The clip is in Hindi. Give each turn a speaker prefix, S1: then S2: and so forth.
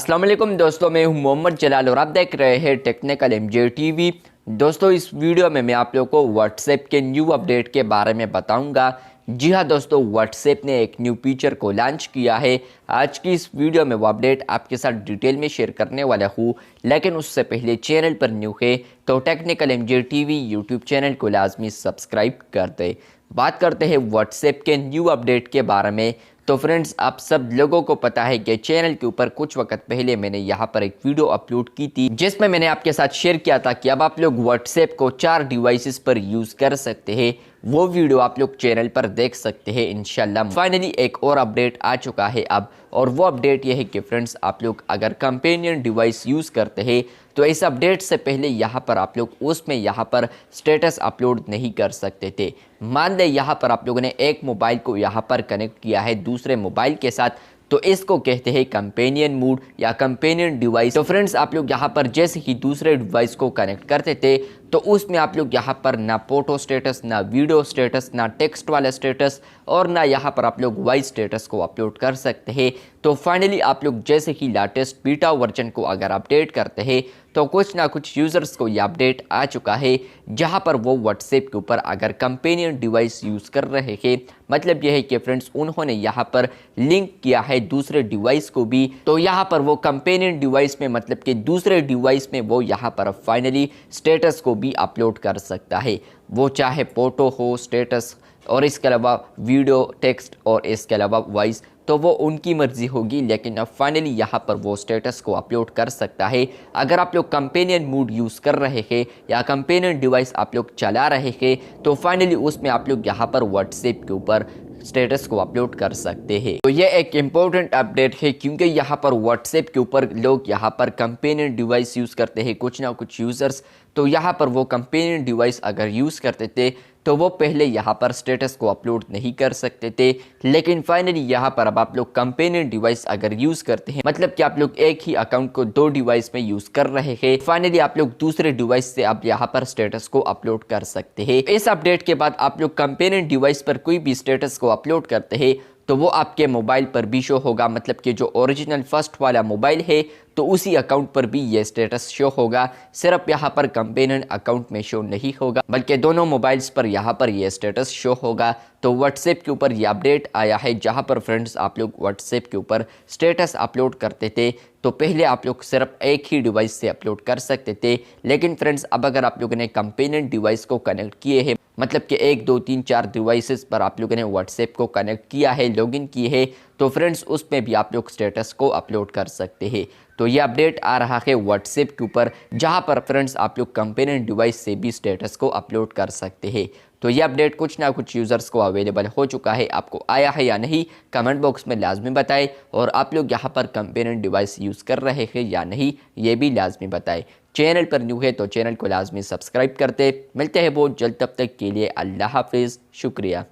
S1: अस्सलाम वालेकुम दोस्तों, मैं हूं मोहम्मद जलाल और आप देख रहे हैं टेक्निकल एमजे टीवी। दोस्तों, इस वीडियो में मैं आप लोगों को व्हाट्सएप के न्यू अपडेट के बारे में बताऊंगा। जी हां दोस्तों, व्हाट्सएप ने एक न्यू फीचर को लॉन्च किया है। आज की इस वीडियो में वो अपडेट आपके साथ डिटेल में शेयर करने वाला हूं, लेकिन उससे पहले चैनल पर न्यू है तो technical MJ TV YouTube channel को लाजमी सब्सक्राइब कर दे। बात करते हैं व्हाट्सएप के न्यू अपडेट के बारे में। तो फ्रेंड्स, आप सब लोगों को पता है कि चैनल के ऊपर कुछ वक्त पहले मैंने यहाँ पर एक वीडियो अपलोड की थी जिसमें मैंने आपके साथ शेयर किया था कि अब आप लोग व्हाट्सएप को 4 डिवाइसेस पर यूज़ कर सकते हैं। वो वीडियो आप लोग चैनल पर देख सकते हैं इंशाल्लाह। फाइनली एक और अपडेट आ चुका है अब, और वो अपडेट ये है कि फ्रेंड्स, आप लोग अगर कंपेनियन डिवाइस यूज़ करते हैं तो इस अपडेट से पहले यहाँ पर आप लोग उसमें यहाँ पर स्टेटस अपलोड नहीं कर सकते थे। मान लें यहाँ पर आप लोगों ने एक मोबाइल को यहाँ पर कनेक्ट किया है दूसरे मोबाइल के साथ, तो इसको कहते हैं कंपेनियन मोड या कंपेनियन डिवाइस। तो फ्रेंड्स, आप लोग यहाँ पर जैसे ही दूसरे डिवाइस को कनेक्ट करते थे तो उसमें आप लोग यहाँ पर ना फोटो स्टेटस, ना वीडियो स्टेटस, ना टेक्स्ट वाला स्टेटस और ना यहाँ पर आप लोग वॉइस स्टेटस को अपलोड कर सकते हैं। तो फाइनली आप लोग जैसे ही लेटेस्ट बीटा वर्जन को अगर अपडेट करते हैं तो कुछ ना कुछ यूज़र्स को ये अपडेट आ चुका है, जहाँ पर वो व्हाट्सएप के ऊपर अगर कंपेनियन डिवाइस यूज़ कर रहे हैं, मतलब यह है कि फ्रेंड्स उन्होंने यहाँ पर लिंक किया है दूसरे डिवाइस को भी, तो यहाँ पर वो कंपेनियन डिवाइस में मतलब कि दूसरे डिवाइस में वो यहाँ पर फाइनली स्टेटस को भी अपलोड कर सकता है। वो चाहे फोटो हो, स्टेटस और इसके अलावा वीडियो, टेक्स्ट और इसके अलावा वॉइस, तो वो उनकी मर्ज़ी होगी, लेकिन अब फाइनली यहाँ पर वो स्टेटस को अपलोड कर सकता है। अगर आप लोग कंपेनियन मोड यूज़ कर रहे हैं या कंपेनियन डिवाइस आप लोग चला रहे हैं तो फाइनली उसमें आप लोग यहाँ पर व्हाट्सएप के ऊपर स्टेटस को अपलोड कर सकते हैं। तो ये एक इम्पोर्टेंट अपडेट है, क्योंकि यहाँ पर व्हाट्सएप के ऊपर लोग यहाँ पर कंपेनियन डिवाइस यूज़ करते हैं कुछ ना कुछ यूज़र्स। तो यहाँ पर वो कंपेनियन डिवाइस अगर यूज़ करते थे तो वो पहले यहाँ पर स्टेटस को अपलोड नहीं कर सकते थे, लेकिन फाइनली यहाँ पर अब आप लोग कंपेनियन डिवाइस अगर यूज़ करते हैं, मतलब कि आप लोग एक ही अकाउंट को 2 डिवाइस में यूज़ कर रहे हैं, फाइनली आप लोग दूसरे डिवाइस से अब यहाँ पर स्टेटस को अपलोड कर सकते हैं। इस अपडेट के बाद आप लोग कंपेनियन डिवाइस पर कोई भी स्टेटस को अपलोड करते हैं तो वो आपके मोबाइल पर भी शो होगा, मतलब कि जो ओरिजिनल फर्स्ट वाला मोबाइल है तो उसी अकाउंट पर भी ये स्टेटस शो होगा। सिर्फ यहाँ पर कंपेनियन अकाउंट में शो नहीं होगा, बल्कि दोनों मोबाइल्स पर यहाँ पर ये स्टेटस शो होगा। तो व्हाट्सएप के ऊपर ये अपडेट आया है, जहाँ पर फ्रेंड्स आप लोग व्हाट्सएप के ऊपर स्टेटस अपलोड करते थे तो पहले आप लोग सिर्फ एक ही डिवाइस से अपलोड कर सकते थे, लेकिन फ्रेंड्स अब अगर आप लोगों ने कंपेनियन डिवाइस को कनेक्ट किए हैं, मतलब कि 1 2 3 4 डिवाइसेस पर आप लोगों ने व्हाट्सएप को कनेक्ट किया है, लॉगिन किए है, तो फ्रेंड्स उसमें भी आप लोग स्टेटस को अपलोड कर सकते हैं। तो ये अपडेट आ रहा है व्हाट्सएप के ऊपर, जहां पर फ्रेंड्स आप लोग कंपेनियन डिवाइस से भी स्टेटस को अपलोड कर सकते हैं। तो ये अपडेट कुछ ना कुछ यूज़र्स को अवेलेबल हो चुका है, आपको आया है या नहीं कमेंट बॉक्स में लाजमी बताएं, और आप लोग यहाँ पर कंपेनियन डिवाइस यूज़ कर रहे हैं या नहीं ये भी लाजमी बताएं। चैनल पर न्यू है तो चैनल को लाजमी सब्सक्राइब करते। मिलते हैं बहुत जल्द, तब तक के लिए अल्लाह हाफिज़, शुक्रिया।